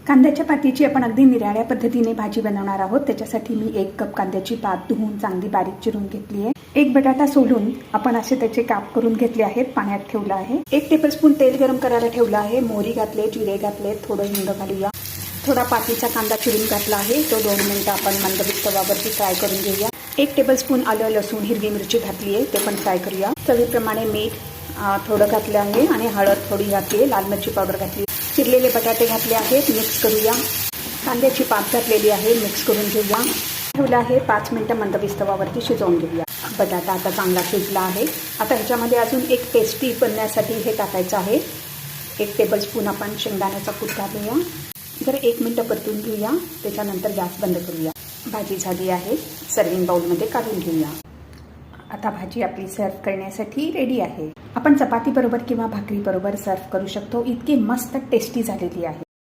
कांद्याच्या पातीची आपण अगदी निराळ्या पद्धतीने भाजी बनवणार आहोत। त्याच्यासाठी मी 1 कप कांद्याची पात धुवून चांगली बारीक चिरून घेतली आहे। 1 बटाटा सोलून आपण असे त्याचे काप करून घेतले आहेत, पाण्यात ठेवला आहे। 1 टेबलस्पून तेल गरम करायला ठेवला आहे। मोहरी घातले, जिरे घातले, थोडं हिंग घालूया। थोडा पातीचा कांदा चिरून घातला आहे, तो 2 मिनिटं आपण मंदबीत तव्यावरती फ्राय करून घेऊया। 1 टेबलस्पून आलं, लसूण, हिरवी मिरची घातली आहे, ते पण फ्राय करूया। चवीप्रमाणे मीठ थोडं घातलं आहे आणि हळद थोडी घातली आहे, लाल मिरची पावडर घातली। चिरलेले बटाटे घातले आहेत, मिक्स करूया। कांद्याची पात घातलेली आहे, मिक्स करून घेऊया। ठेवलं आहे 5 मिनिटं मंदबीत तव्यावरती शिजवून घेऊया। बटाटा आता चांगला शिजला आहे। आता ह्याच्यामध्ये अजून एक टेस्टी बनण्यासाठी हे टाकायचं आहे। 1 टेबलस्पून आपण शेंगदाण्याचा कूट घालूया। जर 1 मिनिट परतून घेऊया, त्याच्यानंतर गॅस बंद करूया। भाजी झाली आहे, सर्विंग बाउलमध्ये काढून घेऊया। आता भाजी आपली सर्व करण्यासाठी रेडी आहे। आपण चपाती बरोबर किंवा भाकरी बरोबर सर्व करू शकतो। इतकी मस्त टेस्टी झालेली आहे।